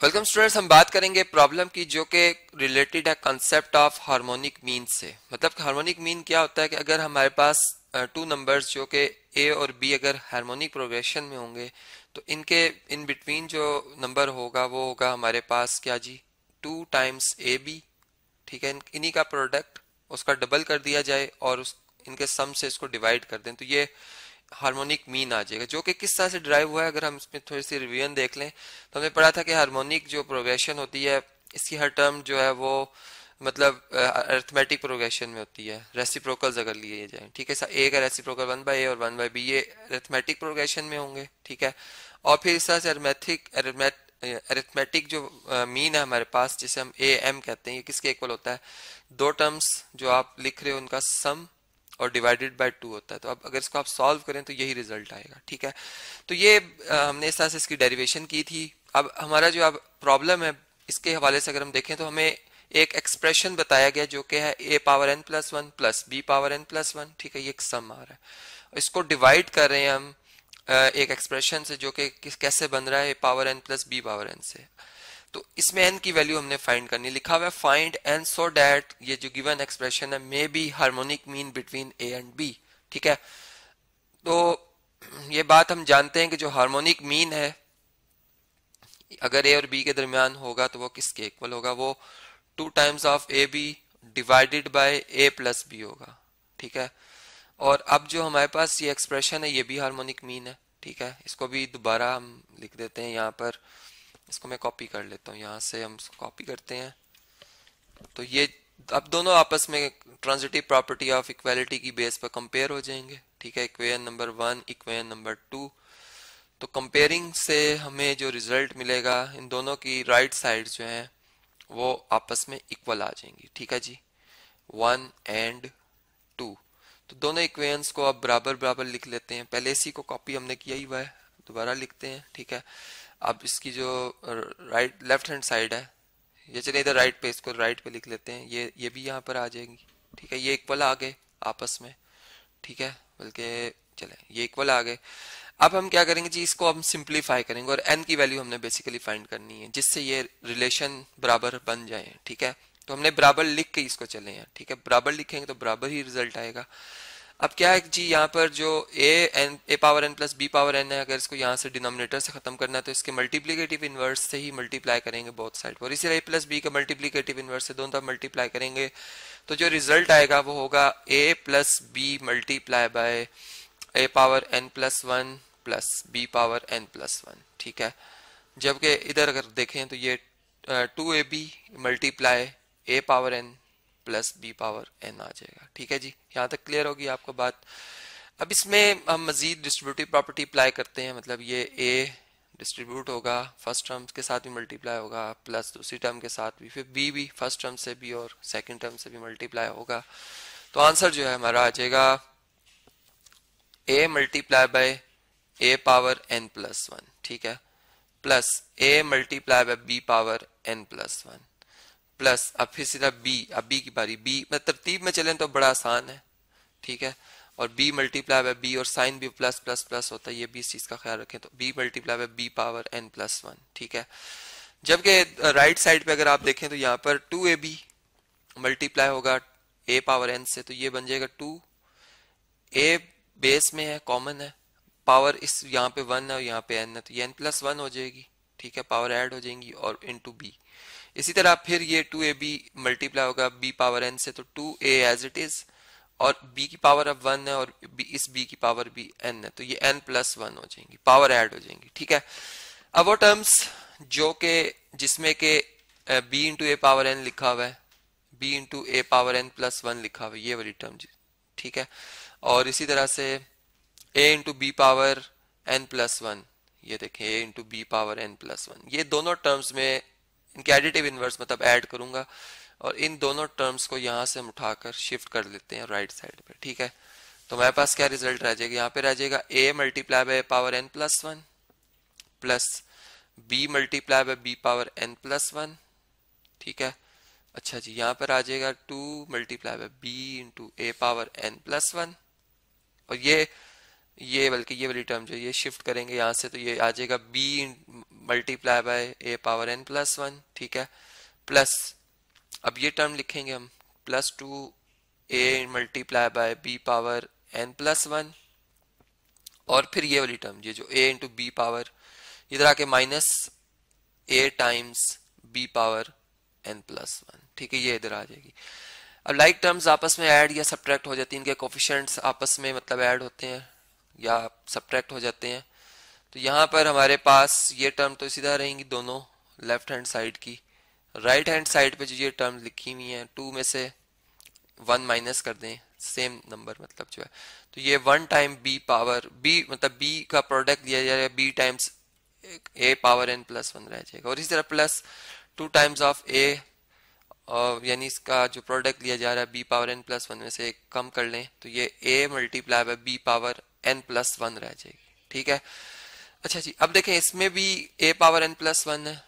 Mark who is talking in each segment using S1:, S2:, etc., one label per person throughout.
S1: Welcome students, हम बात करेंगे प्रॉब्लम की जो कि रिलेटेड है कंसेप्ट ऑफ हार्मोनिक मीन से। मतलब हार्मोनिक मीन क्या होता है कि अगर हमारे पास टू नंबर्स जो कि ए और बी अगर हार्मोनिक प्रोग्रेशन में होंगे तो इनके इन बिटवीन जो नंबर होगा वो होगा हमारे पास क्या जी, 2 टाइम्स ए बी। ठीक है, इन्हीं का प्रोडक्ट उसका डबल कर दिया जाए और उस इनके सम से इसको डिवाइड कर दें तो ये हार्मोनिक मीन आ जाएगा, जो कि किस तरह से ड्राइव हुआ है। अगर हम इसमें थोड़ी सी रिवीजन देख लें तो हमने पढ़ा था कि हार्मोनिक जो प्रोग्रेशन होती है इसकी हर टर्म जो है वो मतलब अरिथमेटिक प्रोग्रेशन में होती है, रेसिप्रोकल्स अगर लिए जाए। ठीक है, ए का रेसिप्रोकल 1/a और 1/b ये अरिथमेटिक प्रोग्रेशन में होंगे। ठीक है, और फिर इस तरह से अरिथमेटिक जो मीन है हमारे पास जिसे हम ए एम कहते हैं, ये किसके इक्वल होता है, दो टर्म्स जो आप लिख रहे हो उनका सम और डिवाइडेड बाय 2 होता है। तो अब अगर इसको आप सॉल्व करें तो यही रिजल्ट आएगा। ठीक है, तो ये हमने इस तरह से इसकी डेरिवेशन की थी। अब हमारा जो अब प्रॉब्लम है इसके हवाले से अगर हम देखें तो हमें एक एक्सप्रेशन बताया गया जो कि है a power n plus one plus B power n plus one. ठीक है, ये एक सम आ रहा है, इसको डिवाइड कर रहे हैं हम एक एक्सप्रेशन से जो कि कैसे बन रहा है a power n plus B power n से। तो इसमें n की वैल्यू हमने फाइंड करनी, लिखा हुआ है फाइंड n सो दैट ये जो गिवन एक्सप्रेशन है may be harmonic mean between a and b। ठीक है, तो ये बात हम जानते हैं कि जो हार्मोनिक मीन है अगर a और b के दरमियान होगा तो वो किसके इक्वल होगा, वो 2 times of a b divided by a plus b होगा। ठीक है, और अब जो हमारे पास ये एक्सप्रेशन है ये भी हार्मोनिक मीन है। ठीक है, इसको भी दोबारा हम लिख देते हैं यहाँ पर, इसको मैं कॉपी कर लेता हूँ, यहाँ से हम कॉपी करते हैं। तो ये अब दोनों आपस में ट्रांजिटिव प्रॉपर्टी ऑफ इक्वालिटी की बेस पर कंपेयर हो जाएंगे। ठीक है, इक्वेशन नंबर 1 इक्वेशन नंबर 2। तो कंपेयरिंग से हमें जो रिजल्ट मिलेगा इन दोनों की राइट साइड जो है वो आपस में इक्वल आ जाएंगी। ठीक है जी, 1 एंड 2। तो दोनों इक्वेशंस को अब बराबर बराबर लिख लेते हैं। पहले इसी को कॉपी हमने किया ही हुआ है, दोबारा लिखते हैं। ठीक है, अब इसकी जो राइट लेफ्ट हैंड साइड है ये, चलिए इधर राइट पे इसको राइट पे लिख लेते हैं, ये भी यहाँ पर आ जाएगी। ठीक है, ये इक्वल आ गए आपस में। ठीक है, बल्कि चले ये इक्वल आ गए। अब हम क्या करेंगे जी, इसको हम सिंप्लीफाई करेंगे और n की वैल्यू हमने बेसिकली फाइंड करनी है जिससे ये रिलेशन बराबर बन जाए। ठीक है, तो हमने बराबर लिख के इसको चले हैं। ठीक है, बराबर लिखेंगे तो बराबर ही रिजल्ट आएगा। अब क्या है जी, यहाँ पर जो A power N plus B power N है, अगर इसको यहाँ से डिनोमिनेटर से खत्म करना है तो इसके मल्टीप्लीकेटिव इनवर्स से ही मल्टीप्लाई करेंगे बोथ साइड पर। इसी तरह ए प्लस बी का मल्टीप्लीकेटिव इनवर्स से दोनों तरफ मल्टीप्लाई करेंगे तो जो रिजल्ट आएगा वो होगा A plus B multiply by A power N plus one plus B power N plus one. ठीक है, जबकि इधर अगर देखें तो ये 2ab multiply A power N plus B power N आ जाएगा। ठीक है जी, यहाँ तक क्लियर होगी आपको बात। अब इसमें हम मजीद डिस्ट्रीब्यूटिव प्रॉपर्टी अप्लाई करते हैं, मतलब ये a डिस्ट्रीब्यूट होगा फर्स्ट टर्म के साथ भी मल्टीप्लाई होगा प्लस दूसरी टर्म के साथ भी, फिर b भी फर्स्ट टर्म से भी और सेकंड टर्म से भी मल्टीप्लाई होगा। तो आंसर जो है हमारा आ जाएगा a multiply by A power N plus one. ठीक है, plus a multiply by B power N plus one plus अब फिर सीधा बी, अब बी की बारी, बी में तरतीब में चलें तो बड़ा आसान है। ठीक है, और बी मल्टीप्लाई बाय बी और साइन भी प्लस प्लस प्लस होता है, ये भी इस चीज का ख्याल रखें। तो b multiply by B power N plus one. ठीक है, जबकि राइट साइड पे अगर आप देखें तो यहाँ पर 2ab मल्टीप्लाई होगा ए पावर एन से, तो ये बन जाएगा 2 ए बेस में है, कॉमन है, पावर इस यहाँ पे 1 है और यहाँ पे n है तो ये n प्लस वन हो जाएगी। ठीक है, पावर ऐड हो जाएंगी और इनटू b। इसी तरह फिर ये 2ab मल्टीप्लाई होगा b पावर n से, तो 2a एज इट इज और b की पावर अब 1 है और इस b की पावर भी n है तो ये n प्लस वन हो जाएंगी, पावर ऐड हो जाएंगी। ठीक है, अब वो टर्म्स जो के जिसमें के b इंटू ए पावर n लिखा हुआ है, b इंटू ए पावर n प्लस वन लिखा हुआ है, ये वाली टर्म। ठीक है, और इसी तरह से a into B power N plus one, ये देखें a into B power N plus one, ये दोनों टर्म्स में इनके एडिटिव इनवर्स मतलब ऐड करूंगा और इन दोनों टर्म्स को यहाँ से हम उठाकर शिफ्ट कर लेते हैं राइट साइड पे। ठीक है, तो हमारे पास क्या रिजल्ट रह जाएगा, यहाँ पे रह जाएगा a multiply by power N plus one plus b multiply by B power N plus one. ठीक है, अच्छा जी, यहाँ पर आ जाएगा 2 multiply by b into A power N plus one और ये बल्कि ये वाली टर्म जो ये शिफ्ट करेंगे यहाँ से तो ये आ जाएगा b multiply by A power N plus one, ठीक है, प्लस अब ये टर्म लिखेंगे हम plus two A multiply by B power N plus one, और फिर ये वाली टर्म ये जो ए इंटू बी पावर इधर आके minus A times B power N plus one, ठीक है, ये इधर आ जाएगी। अब लाइक टर्म्स आपस में ऐड या सब्ट्रैक्ट हो जाती हैं, इनके कोफिशिएंट्स आपस में मतलब ऐड होते हैं या सब्ट्रैक्ट हो जाते हैं। तो यहाँ पर हमारे पास ये टर्म तो सीधा रहेंगी दोनों लेफ्ट हैंड साइड की, राइट हैंड साइड पे जो ये टर्म लिखी हुई है टू में से वन माइनस कर दें, सेम नंबर मतलब जो है, तो ये one time B power B मतलब बी का प्रोडक्ट दिया जाएगा B times A power N plus one रह जाएगा, और इसी तरह plus two times of A, यानी इसका जो प्रोडक्ट लिया जा रहा है B power N plus one में से एक कम कर लें तो ये A multiply by B power N plus one रह जाएगी, ठीक है। अच्छा जी, अब देखें इसमें भी ए पावर एन प्लस वन है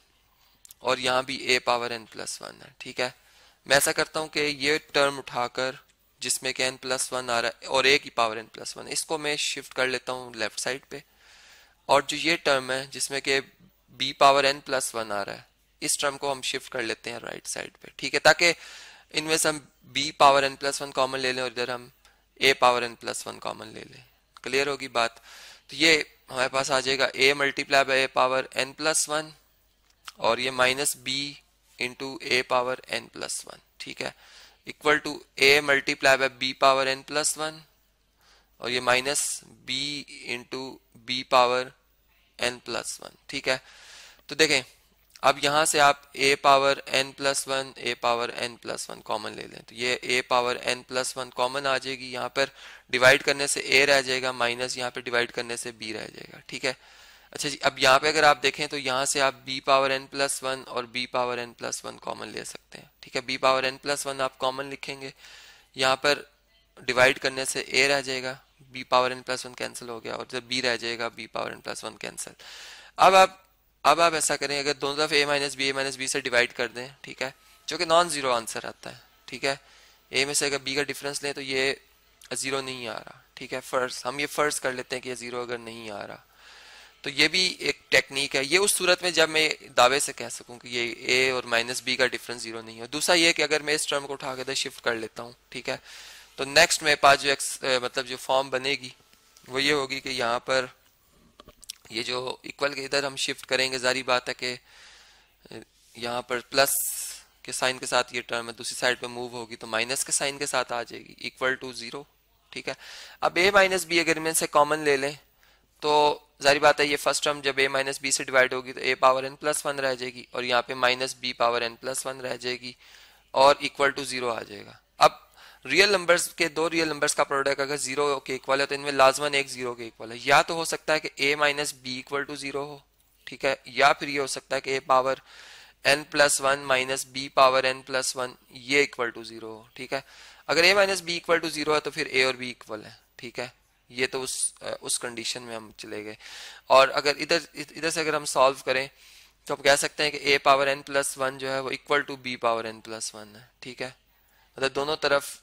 S1: और यहाँ भी ए पावर एन प्लस वन है, ठीक है। मैं ऐसा करता हूँ कि ये टर्म उठाकर जिसमें कि एन प्लस वन आ रहा है और ए की पावर एन प्लस वन, इसको मैं शिफ्ट कर लेता हूँ लेफ्ट साइड पे, और जो ये टर्म है जिसमें कि B power N plus one आ रहा है इस टर्म को हम शिफ्ट कर लेते हैं राइट साइड पे, ठीक है, ताकि इनमें से हम B power N plus one common ले लें और इधर हम A power N plus one common ले लें। क्लियर होगी बात? तो ये हमारे पास आ जाएगा A multiply by A power N plus one और ये माइनस बी इंटू ए पावर एन प्लस वन, ठीक है, equal to A multiply by B power N plus one और ये minus B into B power N plus one, ठीक है। तो देखें अब यहां से आप a power n plus one A power n plus one common ले लें तो ये a power n plus one common आ जाएगी, यहाँ पर डिवाइड करने से a रह जाएगा माइनस यहाँ पे डिवाइड करने से b रह जाएगा, ठीक है। अच्छा जी, अब यहाँ पे अगर आप देखें तो यहाँ से आप b power n plus one और b power n plus one common ले सकते हैं, ठीक है। b power n plus one आप कॉमन लिखेंगे, यहाँ पर डिवाइड करने से a रह जाएगा, b power n plus one cancel हो गया और जब b रह जाएगा b power n plus one cancel. अब आप ऐसा करें, अगर दोनों तरफ a माइनस बी से डिवाइड कर दें, ठीक है, जो कि नॉन जीरो आंसर आता है, ठीक है। a में से अगर b का डिफरेंस लें तो ये जीरो नहीं आ रहा, ठीक है। फर्स्ट हम ये फर्स्ट कर लेते हैं कि ये जीरो अगर नहीं आ रहा तो ये भी एक टेक्निक है, ये उस सूरत में जब मैं दावे से कह सकूं कि ये a और माइनस बी का डिफरेंस जीरो नहीं है। दूसरा ये कि अगर मैं इस टर्म को उठा के शिफ्ट कर लेता हूँ, ठीक है, तो नेक्स्ट मेरे पास जो मतलब जो फॉर्म बनेगी वो ये होगी कि यहाँ पर ये जो इक्वल के इधर हम शिफ्ट करेंगे, जारी बात है कि यहाँ पर प्लस के साइन के साथ ये टर्म है दूसरी साइड पे मूव होगी तो माइनस के साइन के साथ आ जाएगी इक्वल टू जीरो, ठीक है। अब a माइनस बी अगर इनमें से कॉमन ले लें तो जारी बात है ये फर्स्ट टर्म जब a माइनस बी से डिवाइड होगी तो a power n plus one रह जाएगी और यहाँ पे minus b power n plus one रह जाएगी और इक्वल टू जीरो आ जाएगा। अब रियल नंबर्स के दो रियल नंबर्स का प्रोडक्ट अगर जीरो के इक्वल है तो इनमें लाजमन एक जीरो के इक्वल है, या तो हो सकता है कि a minus b equal to zero हो, ठीक है, या फिर ये हो सकता है कि a power n plus one minus b power n plus one ये इक्वल टू जीरो हो, ठीक है। अगर a minus b equal to zero है तो फिर a और b इक्वल है, ठीक है, ये तो उस कंडीशन में हम चले गए। और अगर इधर से अगर हम सॉल्व करें तो आप कह सकते हैं कि a power n plus one जो है वो equal to b power n plus one है, ठीक है, मतलब दोनों तरफ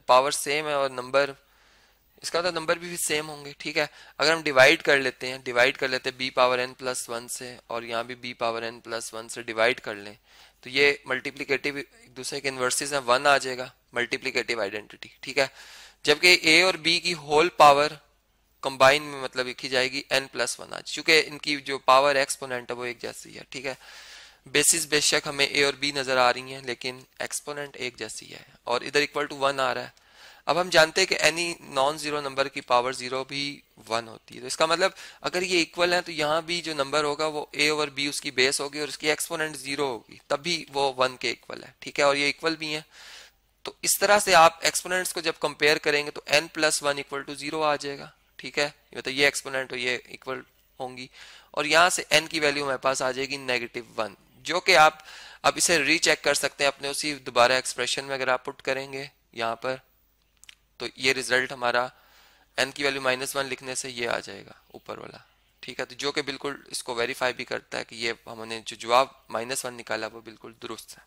S1: पावर सेम है और नंबर इसका तो नंबर भी सेम होंगे, ठीक है। अगर हम डिवाइड कर लेते हैं b power n plus one से और यहाँ भी b power n plus one से डिवाइड कर लें तो ये मल्टीप्लिकेटिव एक दूसरे के इन्वर्सेस हैं, वन आ जाएगा मल्टीप्लिकेटिव आइडेंटिटी, ठीक है। जबकि a और b की होल पावर कंबाइन में मतलब लिखी जाएगी n प्लस वन आज, चूंकि इनकी जो पावर एक्सपोनेंट है वो एक जैसी है, ठीक है। बेसिस बेशक हमें a और b नजर आ रही हैं लेकिन एक्सपोनेंट एक जैसी है और इधर इक्वल टू वन आ रहा है। अब हम जानते हैं कि एनी नॉन जीरो नंबर की पावर जीरो भी वन होती है, तो इसका मतलब अगर ये इक्वल है तो यहाँ भी जो नंबर होगा वो a ओवर b उसकी बेस होगी और उसकी एक्सपोनेंट जीरो होगी, तब भी वो वन के इक्वल है, ठीक है, और ये इक्वल भी है। तो इस तरह से आप एक्सपोनेंट्स को जब कंपेयर करेंगे तो n plus one equal to zero आ जाएगा, ठीक है, तो ये एक्सपोनेंट और ये इक्वल होंगी और यहाँ से n की वैल्यू हमारे पास आ जाएगी नेगेटिव वन, जो कि आप अब इसे रीचेक कर सकते हैं अपने उसी दोबारा एक्सप्रेशन में। अगर आप पुट करेंगे यहाँ पर तो ये रिजल्ट हमारा n की वैल्यू माइनस वन लिखने से ये आ जाएगा ऊपर वाला, ठीक है, तो जो कि बिल्कुल इसको वेरीफाई भी करता है कि ये हमने जो जवाब माइनस वन निकाला वो बिल्कुल दुरुस्त है।